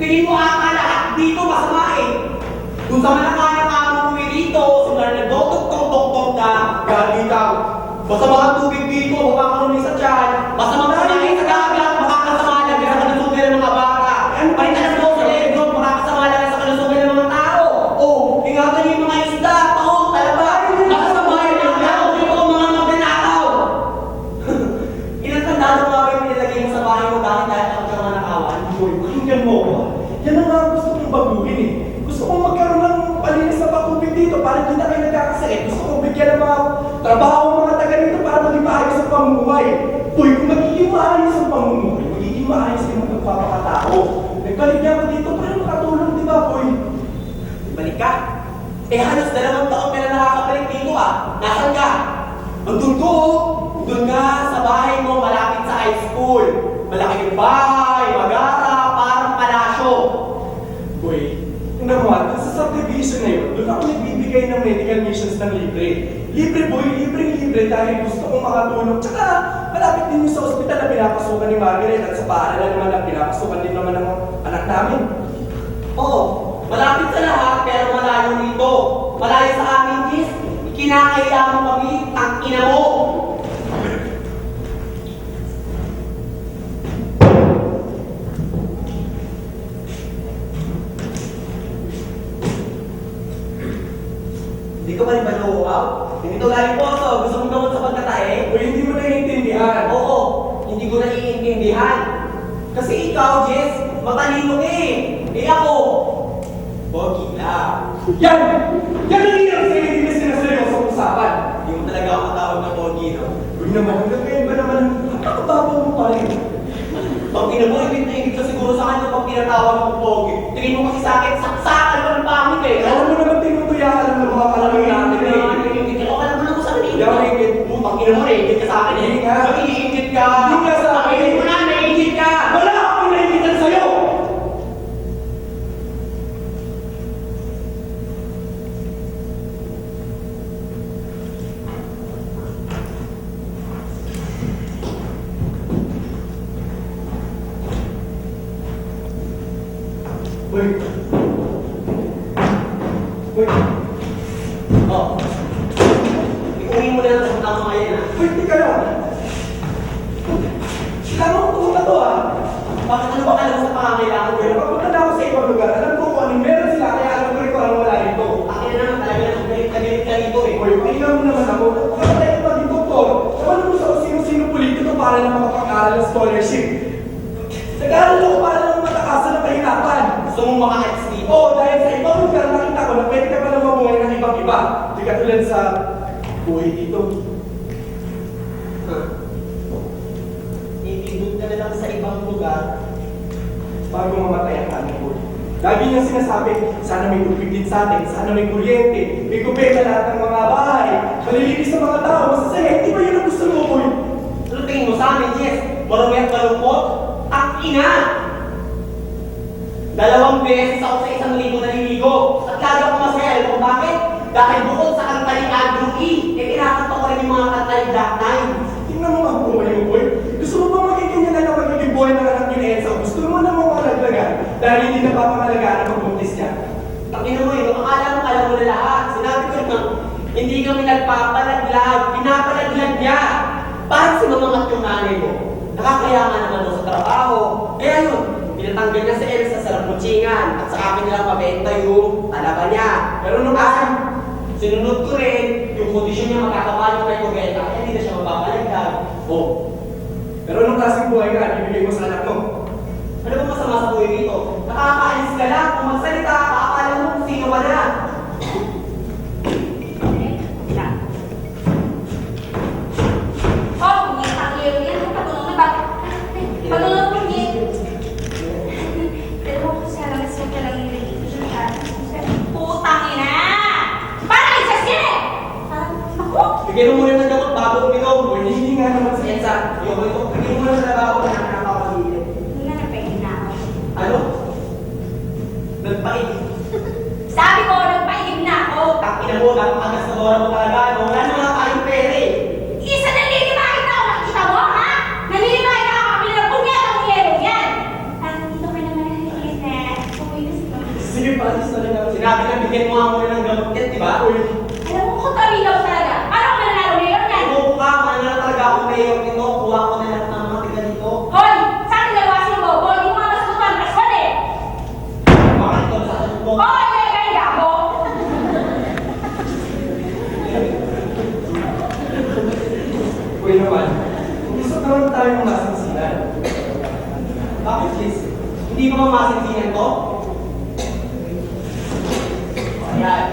Tingin mo ata lahat dito masama eh. Kung sa manakanak ka umuwi dito, sila nagdoktok-tok-tok ka, gabi ka. Basta mga tubig dito, makakaroon sa tiyan. Basta magpanahin sa dagat, makakasama lang sa kalusugan ng mga bata. Palitan na sa leglog, makakasama lang sa kalusugan ng mga tao. Oh, ingatan niyo yung mga isda, taong, talaba. Nakasama yun yung lalo, dito ang mga magnanakaw. Ilang tandaan mo nga ba yung pinilagay mo sa bahay mo dahil ang mga nakawan? Boy, pakinggan mo ako. Yan ang nga gusto kong baguhin eh. Gusto kong magkaroon ng palinis na pakupit dito para hindi na kayo nagkakasakit. Gusto kong bigyan ng mga trabaho ng mga taga dito para maging maayos ang pamumuhay. Boy, kung magiging maayos ang pamumuhay, magiging maayos din ang pagpapakatao. Nagbalik niya ako dito para makatulong, di ba, boy? Balik ka? Eh halos 2 taon ka na nakakabalik dito ah. Nasaan ka? Andun ko oh. Doon ka sa bahay mo malapit sa high school. Malaki yung bahay, magara, parang palasyo. Boy, naman, sa subdivision na yun, doon ako nagbibigay ng medical missions ng libre. Libre boy, libre dahil gusto kong makatulong. Tsaka, malapit din yung sa ospital na pinapasukan ni Margaret at sa paaralan naman na pinapasukan din naman ng anak namin. Oo, malapit sa lahat pero malayo dito. Malayo sa amin, Jis. Kinakaya mo kami, ang ina mo. Hindi ka ba rin ba nauuaw? Hindi ito galing poso. Gusto mong gawin sa pagkatae? Boy, hindi mo naiintindihan. Oo, hindi ko naiintindihan. Kasi ikaw, Jess, matalino ka eh. Eh ako, pogi lang. Yan! Yan ang hirap sa'yo, hindi na sinaseryoso ang usapan. Hindi mo talaga ako matawag na pogi, no? Boy naman, hanggang ngayon ba naman, napakababaw mo pa rin. Pag ina mo, hindi ka siguro sa akin pag pinatawag mo pogi. Tingin mo kasi sa akin, saksakan mo ng pangit eh. Alam mo naman, tinutuyakan lang ng mga kalamang natin eh. Hindi ko alam mo lang kung saan Hindi ako naiingit. Pag ina mo, naiingit ka sa akin eh. Hindi nga. Naiingit ka. Hindi nga sa akin. Naiingit mo na, naiingit ka. Wala akong naiingitan sa'yo! Uy! Uy! Oh. Iuwi mo na lang sa tama ngayon ah. Uy, tika lang! Kailangan ko pumunta to ah! Bakit ano ba kailangan sa pangangailangan ko? Pero pagpunta na ako sa ibang lugar, alam ko kung anong meron sila, kaya alam ko rin kung anong wala rito. Akin na naman talaga ng galit ka dito eh. Uy, pahinga mo naman ako. Kapatay ko maging doktor. Naman mo sa kung sino-sino politiko para lang makapag-aral ng scholarship. Nag-aaral ako para lang matakasan ng kahirapan. Gusto mong makakits dito? Oo, dahil sa ibang lugar nakita ko na pwede ka palang mabuhay ng ibang iba. Di katulad sa buhay dito. Itindog ka na lang sa ibang lugar. Bago mamatay ang aming buhay. Lagi niyang sinasabi, sana may tubig din sa atin, sana may kuryente, may kubeta lahat ng mga bahay, malilinis sa mga tao, masasaya. Hindi ba yun ang gusto mo, boy? Ano tingin mo sa amin, Jess? Marumi at malungkot? Ang ina! 2 beses ako sa 1,000 naliligo. At lagi ako masaya. Alam mo kung bakit? Dahil bukod sa kanta ni Andrew E., eh kinakanta ko rin yung mga kanta ni Black Nine. Tingnan mo ang buhay mo, boy. Gusto mo ba maging ganyan na lang magiging buhay ng anak ni Enzo? Gusto mo na mamalaglagan dahil hindi napapangalagaan ang pagbuntis niya. Takina mo yun, akala mo alam mo na lahat. Sinabi ko na, hindi kami nagpapalaglag, pinapalaglag niya. Parang si mamangat yung nanay mo. Nakakaya nga naman daw sa trabaho. Kaya yun, pinatanggal niya sa Elsa sa Lamputsingan at sa akin nilang mabenta yung talaba niya. Pero nung kasi, sinunod ko rin, yung kondisyon niya magkakamalong kay Kogeta, kaya hindi na siya mapapalaglag. Oh, Pero anong klaseng buhay nga, ibigay mo sa anak mo? ano bang masama sa buhay dito? Nakakaalis ka lang, kung magsalita, kakakala mo kung sino ka na. Oh, may taklir yan. Ang patulong na bakit? Patulong mo niya. Pero mo kasi alam, mas ka lang yung religion siya. Putang ina! Parang isas yan eh! Parang, ako? Bigyan mo muna ng gamot bago uminom. Hindi nga naman Sa Elsa, yung ito, bigyan mo muna ng trabaho na nakakapagilid. Hindi na nagpahingi na ako. Ano? Nagpakilig. Sabi ko, nagpahingi na ako. Takina mo, napakagas na mo talaga. No? Wala na nga tayong pera eh. Isa nanlilimahin na ako, nakita mo, ha? Nanlilimahin na ako, kami na punyat ang yero yan. Dito ka naman nalilis na. di ba? Uy, Alam mo, kontrabilaw talaga. Paano ka mananalo mayor yan? Kung ka, mananalo talaga ako mayor nito. Kuha ko na lahat ng mga tiga dito. Hoy! Sa akin nalawasin mo, boy. Hindi mo nga masusukan. Kaswan eh! Bakit ito sa sagot mo? Hoy! Kaya ako! uy naman. Gusto naman tayong masinsinan. Bakit, Liz? Hindi ko mamasinsinan to? Ayan.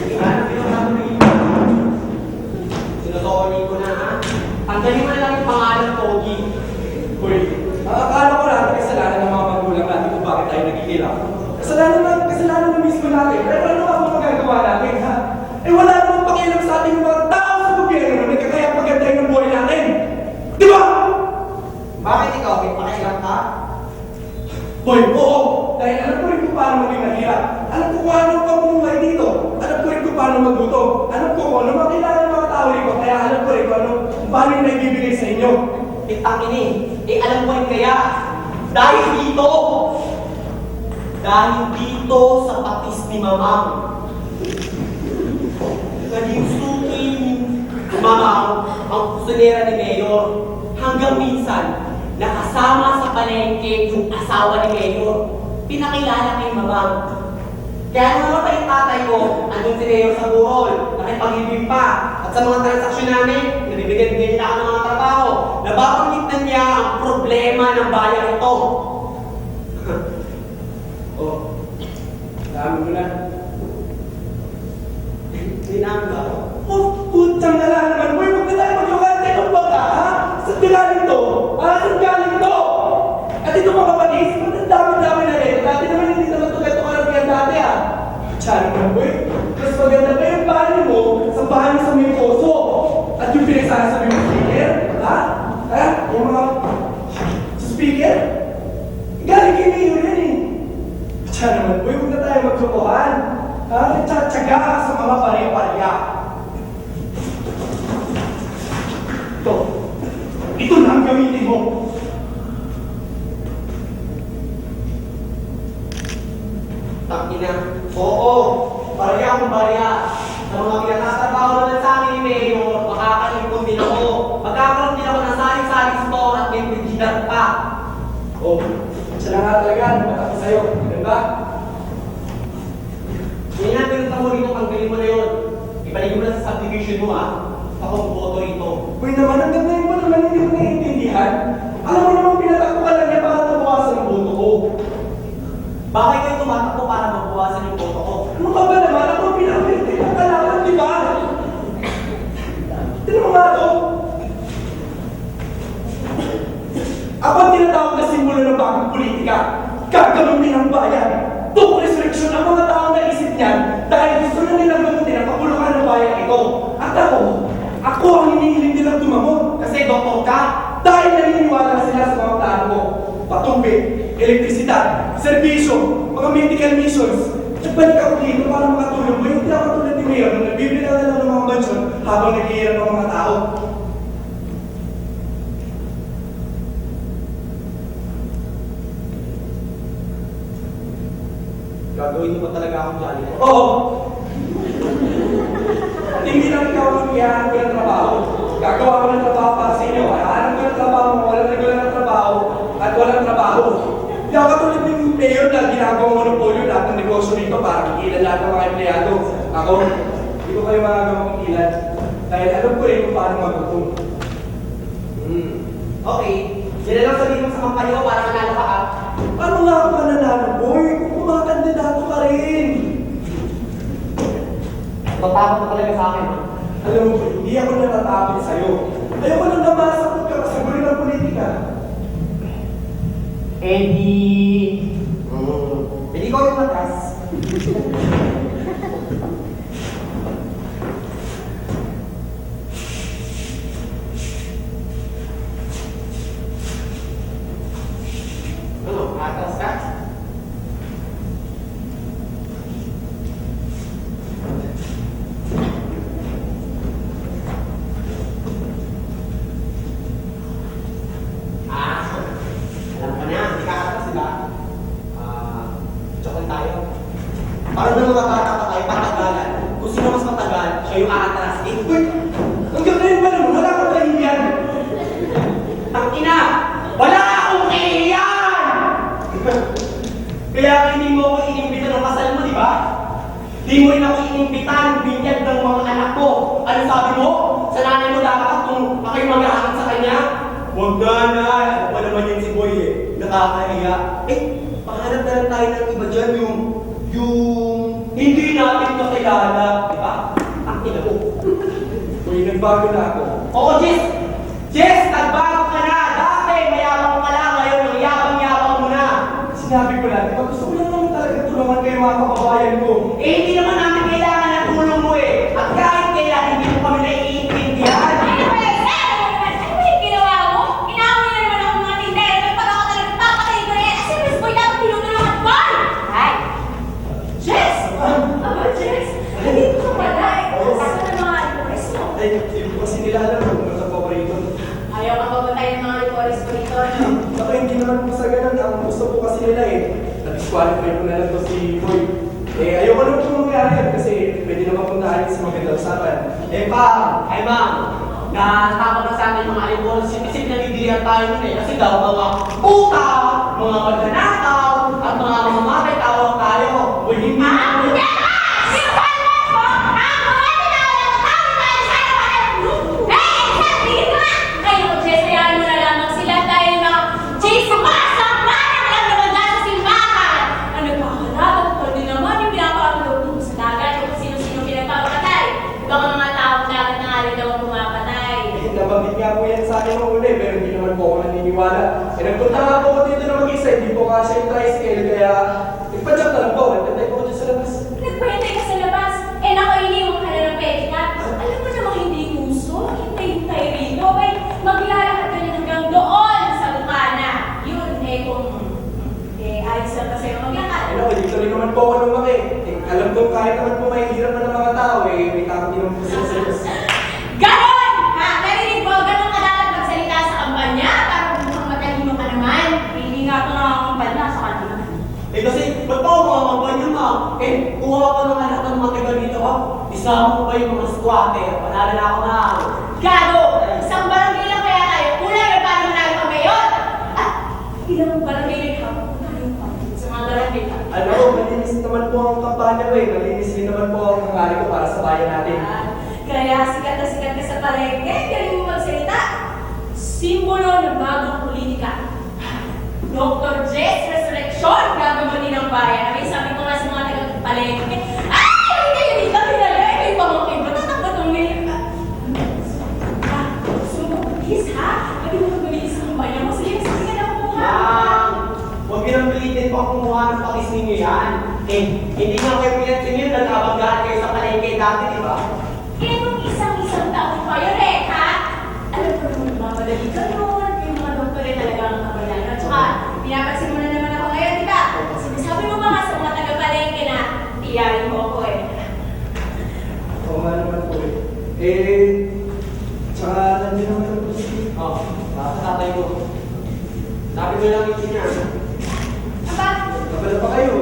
Ayan, pinakasabi mo. Sinusorry ko na, ha? Tanggalin mo na lang yung pangalan, Pogi. Uy, akala ko lahat ng kasalanan ng mga magulang natin kung bakit tayo nagigilap. Kasalanan na mismo natin. Pero ano ang magagawa natin, ha? Eh wala namang pakialam sa ating mga tao sa gobyerno na nagkakaya pagantay ng buhay natin. Di ba? Bakit ikaw? May pakialam ka? Hoy, oo! Dahil alam ko rin kung paano maging mahirap. Alam ko kung anong pamumuhay dito. Alam ko rin kung paano magluto. Alam ko kung ano mga kailangan ng mga tao rito. Kaya alam ko rin kung kung paano yung naibibigay sa inyo. Tangin eh. Eh, alam ko rin kaya. Dahil dito. Dahil dito sa patis ni Mamang. Naging ni Mamang ang kusunera ni Mayor. Hanggang minsan, nakasama sa palengke yung asawa ni Mayor. Pinakilala kay Mamang. Kaya nung namatay yung tatay ko, andun si Mayor sa burol, nakipag-ibig pa. At sa mga transaksyon namin, nabibigyan nila ako ng mga trabaho. Nababanggit na niya ang problema ng bayan ito. Oh, dami mo na. Hindi namin ba? Oh, putang na lang naman. Uy, huwag na tayo mag-lukante ng baka, ha? Saan galing to? Saan galing to? At ito mga kapatid, ang dami-dami na rin. Dati naman hindi naman ito ganito karamihan dati, ha? Tsari mo, boy. Mas maganda pa yung bahay mo sa bahay mo sa may poso. At yung pinagsasabi mo speaker, ha? Ha? Yung mga speaker? Galing kay Mayor yan, eh. Tsari naman, boy, huwag na tayo magsukuhan. Ha? Nagtsatsaga ka sa mga pare-parya. Ito na ang gamitin mo. Takina. Oo. Barya akong barya. Sa mga pinatatrabaho naman sa akin ni Mayor, makakalimpon din ako. Magkakaroon din ako ng sari-sari store at may frigider pa. Oh, siya na nga talaga. Nabat ako sa'yo. Ganun ba? Yan nga, pinunta mo rito, tanggalin mo na yun. Ibalik mo na sa subdivision mo, ha? Ako ang boto rito. Uy naman, ang ganda mo naman, hindi mo naiintindihan. Alam mo naman, pinatakbo ka lang niya para mabawasan ang boto ko. Bakit kayo tumatakbo para mabawasan yung boto ko? Ano ka ba naman? Ako ang pinapilite ng kalaban, di ba? Tignan mo nga to. Ako ang tinatawag na simbolo ng bagong politika. Gagamutin ang bayan. Itong restriksyon ang mga taong naisip niyan dahil gusto na nilang gamutin ang kapulukan ng bayan ito. At ako ang hinihiling nilang tumamon. Kasi doktor ka. Dahil naniniwala sila sa mga plano mo. Patubig, elektrisidad, serbisyo, mga medical missions. At balik ako dito para makatulong mo. Hindi ako tulad ni Mayor na nagbibigay na lang ng mga mansyon habang naghihirap ang mga tao. Gagawin mo talaga akong janitor. Oo. At hindi lang ikaw ang iyahan ko ng trabaho. Gagawa ko ng trabaho para sa inyo. Hahanap ko ng trabaho mo, walang regular na trabaho at walang trabaho. Hindi ako katulad ng mayor na ginagawa monopolyo lahat ng negosyo dito para kikilan lahat ng mga empleyado. Ako, hindi ko kayo magagawa kikilan. Dahil alam ko rin kung paano magutom. Okay. Yan na lang sabihin mo sa kampanya ko para manalo ka, ha? Paano nga ako mananalo, boy? Kung mga kandidato ka rin. Tatakot ka talaga sa akin, ha? Alam mo, hindi ako natatakot sa'yo. Ayoko lang namasakot ka sa gulo ng politika. Eddie. Hindi ko yung matas. Ano, atas ka? Alam ko na, hindi ka atas, di ba? Joke lang tayo. Para na mga yung atras. Eh, Uy! Hanggang ngayon ba naman? Wala kang kahihiyan! ang ina! Wala akong kahihiyan! Kaya hindi mo ako inimbitan ng kasal mo, di ba? Di mo rin ako inimbitan, binyag ng mga anak ko. Ano sabi mo? Sa nanay mo dapat kung ako'y maghahangin sa kanya? Huwag na, nay. Ako pa naman yun si Boy eh. Nakakahiya. Eh, pahanap na lang tayo ng iba dyan yung hindi natin kakilala. Di ba? Ang ina ko. Uy, nagbago na ako. Oo, Jess! Jess, nagbago ka na! Dati, mayabang ka lang. Ngayon, ang yabang-yabang mo na. Sinabi ko lang, diba gusto ko lang naman talaga tulungan kayo mga kababayan ko. Eh, hindi naman namin kailangan ng tulong mo eh. At kahit kailan, hindi mo kami naiintindihan. Ano ba yun, sir? Ano ba yung ginawa mo? Inaaway na naman ako ng mga tindera. Pag ako talaga papatay ko na yan. Kasi Miss Boy dapat tinutulungan ko. Ay! Jess! Aba, Jess! Nandito ka pala eh. Saan ang mga alcohols mo? Ay, hindi ko kasi nila alam kung ano sa paborito. Ayaw ka papatay ng mga alcohols ko dito. Baka hindi naman po sa ganun. Ang gusto po kasi nila eh, na-disqualify ko na lang to si Boy. Eh, ayoko naman po mangyari yan kasi pwede naman puntahan sa magandang usapan. Eh, pa! Ay, ma'am! Natapos na sa atin mga alibol. Isip na bibilihan tayo nun eh. Kasi daw mga puta, mga magnanakaw, at mga mamamatay tawag tayo. O hindi Ah! naman Hindi ka! Sinuhan mo ako! Ang mga tinawag na tawag tayo sa harapan! Eh! Tigil ka nga! Kayo, Jess, hayaan mo na lamang sila dahil mga chismosa! Parang lang naman dyan sa simbahan! Ano ba? Halabat ko din naman yung pinapakatulog mo sa dagat o kung sino-sino pinagpapatay. Baka mga taong dagat na nga rin daw ang pumapatay. Eh, nabanggit nga po yan sa akin ng uli, pero hindi naman po ako naniniwala. Eh, nagpunta nga po ako dito na mag-isa, hindi po kasi yung tricycle, kaya nagpa-jump na lang po. Nagtantay po ako dyan sa labas. Nagpahintay ka sa labas. Eh naku, iniwan ka na ng pedicab. Alam mo namang hindi uso. Hintay-hintay rito. Ay, maglalakad ka na hanggang doon sa Lucana. Yun, eh kung ayos lang kasi yung maglakad. Ano, dito rin naman po ako lumaki. Eh, alam ko kahit naman po mahihirap na ng mga tao, eh, may takot din naman po sila sa labas. Ganon! Ha? Narinig mo? Ganon ka dapat magsalita sa kampanya para mukhang matalino ka naman. Hindi nga ito nakakampanya sa kanila. Eh kasi, ba't pa ako mga mabanyo ma? Eh, kuha ka ng anak ng mga taga dito ha? Isama mo ba yung mga squatter? Panala na ako na. Gago! Isang barangay lang kaya tayo. Kulang na paano manalo ka ngayon? At ilang barangay rin ka? Manalo ka sa mga barangay ka. Ano, malinis naman po ang kampanya ko eh. Malinis din naman po ang hangali ko para sa bayan natin. Kaya sikat na sikat ka sa palengke. Galing mo magsalita. Simbolo ng bagong politika. Dr. Jess Resurrection, gagawin ng bayan. Ay, sabi ko nga sa mga taga-palengke, ay, hindi kayo dito, pinalay, kayo pamangkin ko, tatakot ng ngayon. Sumabagis, ha? Pwede mo magbilis sa kumpanya mo. Sige, sige na po, ha? Huwag nilang pilitin pa kumuha ng pakis ninyo yan. Eh, hindi nga kayo pilitin yun, nagkabanggaan kayo sa palengke dati, di ba? Eh, nung isang taon pa yun eh, ha? Alam ko naman mamadali ka nun, yung mga doktor eh talagang kabayan. At saka, pinapansin mo na naman ako ngayon, di ba? Sinasabi mo ba nga sa mga taga-palengke na iyarin mo ako eh. Oo nga naman po eh. Eh, tsaka nandiyan naman po si... Oh, baka tatay mo. Sabi mo lang yung sinya. Aba, Kapala pa kayo.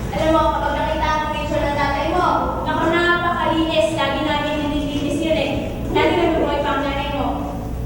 alam mo, kapag nakita ang picture ng tatay mo, naku, napakalinis, lagi namin nililinis yun eh. Lagi namin mo ipang nanay mo.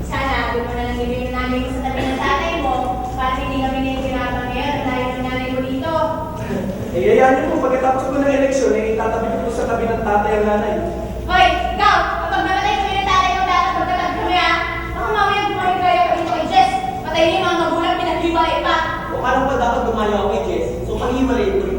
Sana, doon mo na lang bibigyan ng nanay mo sa tabi ng tatay mo, para hindi kami nilipinapang ngayon, dahil yung nanay mo dito. Eh, yayaan niyo po, pagkatapos po ng eleksyon, eh, itatabi ko po sa tabi ng tatay ang nanay. Hoy, ikaw, kapag namatay kami ng tatay mo, dapat magtatag kami ha. Baka mamaya bumalik kami dito kay Jess. Patayin yung mga magulang, pinaghiwalay pa. O ano pa dapat gumayo kay Jess? So, mahiwalay ko rin